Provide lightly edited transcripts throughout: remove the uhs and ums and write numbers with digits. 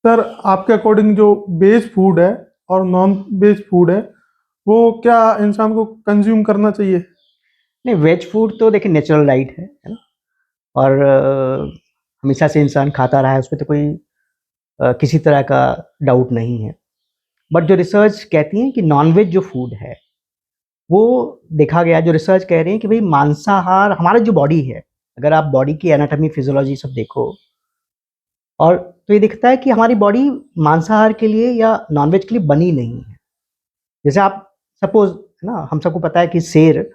Sir आपके according जो veg food है और नॉन वेज फूड है वो क्या इंसान को कंज्यूम करना चाहिए? नहीं, वेज फूड तो देखिए नेचुरल डाइट है ना। और हमेशा से इंसान खाता रहा है, उसमें तो कोई किसी तरह का डाउट नहीं है। बट जो रिसर्च कहती है कि नॉन वेज जो फूड है वो देखा गया, जो रिसर्च कह रहे हैं कि भाई मांसाहार हमारा जो बॉडी है, अगर आप बॉडी की एनाटॉमी फिजियोलॉजी सब देखो और तो ये दिखता है कि हमारी बॉडी मांसाहार के लिए या नॉनवेज के लिए बनी नहीं है। जैसे आप सपोज, है ना, हम सबको पता है कि शेर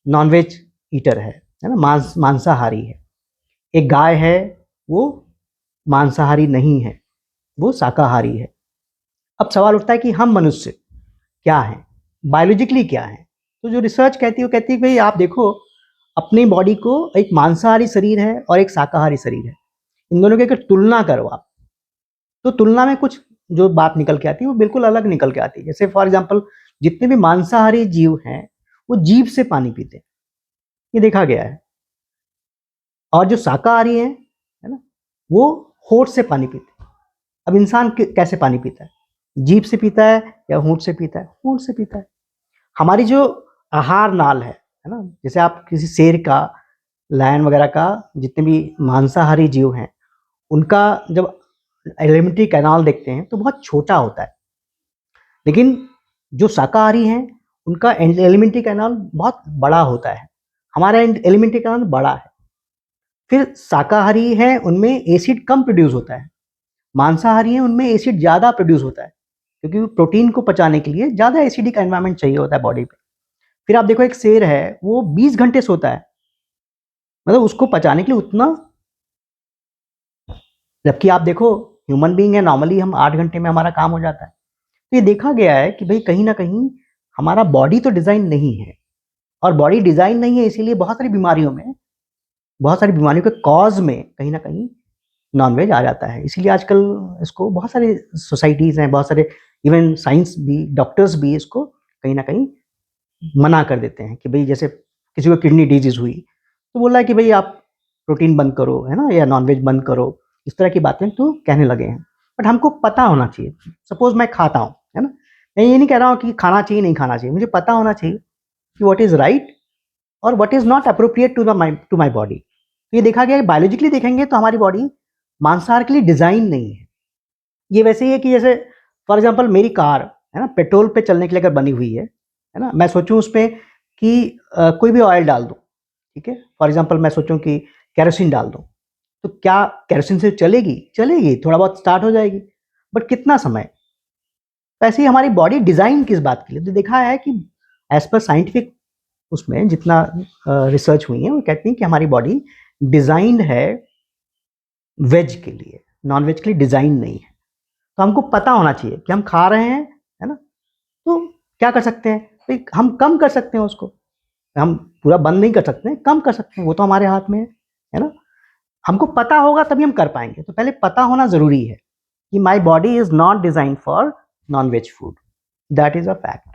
नॉनवेज ईटर है ना, मांसाहारी है। एक गाय है, वो मांसाहारी नहीं है, वो शाकाहारी है। अब सवाल उठता है कि हम मनुष्य क्या हैं, बायोलॉजिकली क्या हैं? तो जो रिसर्च कहती है वो कहती है कि भाई आप देखो अपनी बॉडी को, एक मांसाहारी शरीर है और एक शाकाहारी शरीर है, इन दोनों की अगर तुलना करो आप, तो तुलना में कुछ जो बात निकल के आती है वो बिल्कुल अलग निकल के आती है। जैसे फॉर एग्जाम्पल, जितने भी मांसाहारी जीव हैं वो जीभ से पानी पीते हैं, ये देखा गया है। और जो शाकाहारी है ना, वो होठ से पानी पीते हैं। अब इंसान कैसे पानी पीता है? जीभ से पीता है या होंठ से पीता है? होंठ से पीता है। हमारी जो आहार नाल है ना, जैसे आप किसी शेर का, लायन वगैरह का, जितने भी मांसाहारी जीव हैं उनका जब एलिमेंट्री कैनाल देखते हैं तो बहुत छोटा होता है, लेकिन जो शाकाहारी हैं उनका एलिमेंट्री कैनाल बहुत बड़ा होता है। हमारा एलिमेंट्री कैनाल बड़ा है। फिर शाकाहारी है, उनमें एसिड कम प्रोड्यूस होता है। मांसाहारी है, उनमें एसिड ज़्यादा प्रोड्यूस होता है, क्योंकि प्रोटीन को पचाने के लिए ज़्यादा एसिडिक एनवायरनमेंट चाहिए होता है बॉडी पे। फिर आप देखो एक शेर है, वो 20 घंटे सोता है, मतलब उसको पचाने के लिए उतना, जबकि आप देखो ह्यूमन बीइंग है, नॉर्मली हम 8 घंटे में हमारा काम हो जाता है। तो ये देखा गया है कि भाई कहीं ना कहीं हमारा बॉडी तो डिज़ाइन नहीं है, और बॉडी डिज़ाइन नहीं है इसीलिए बहुत सारी बीमारियों में, बहुत सारी बीमारियों के कॉज में कहीं ना कहीं नॉनवेज आ जाता है। इसीलिए आजकल इसको बहुत सारे सोसाइटीज़ हैं, बहुत सारे इवन साइंस भी, डॉक्टर्स भी इसको कहीं ना कहीं मना कर देते हैं कि भाई जैसे किसी को किडनी डिजीज हुई तो बोला है कि भाई आप प्रोटीन बंद करो, है ना, या नॉनवेज बंद करो, इस तरह की बातें तो कहने लगे हैं। बट हमको पता होना चाहिए। सपोज मैं खाता हूँ, है ना, मैं ये नहीं कह रहा हूँ कि खाना चाहिए नहीं खाना चाहिए, मुझे पता होना चाहिए कि व्हाट इज राइट और what is not appropriate to my body. तो ये देखा गया है, बायोलॉजिकली देखेंगे तो हमारी बॉडी मांसाहार के लिए डिजाइन नहीं है। ये वैसे ही है कि जैसे फॉर एग्जांपल मेरी कार, है ना, पेट्रोल पे चलने के लिए अगर बनी हुई है ना, मैं सोचूं उसमें कि कोई भी ऑयल डाल दूं, ठीक है, फॉर एग्जांपल मैं सोचूं कि केरोसिन डाल दूं, तो क्या केरोसिन से चलेगी? चलेगी, थोड़ा बहुत स्टार्ट हो जाएगी, बट कितना समय? वैसे ही हमारी बॉडी डिजाइन किस बात के लिए? तो देखा है कि एज पर साइंटिफिक उसमें जितना रिसर्च हुई है वो कहती है कि हमारी बॉडी डिजाइंड है वेज के लिए, नॉन वेज के लिए डिजाइन नहीं है। तो हमको पता होना चाहिए कि हम खा रहे हैं, है ना, तो क्या कर सकते हैं भाई? हम कम कर सकते हैं उसको, हम पूरा बंद नहीं कर सकते हैं, कम कर सकते हैं, वो तो हमारे हाथ में है ना। हमको पता होगा तभी हम कर पाएंगे। तो पहले पता होना जरूरी है कि my body is not design for non veg food, that is a fact.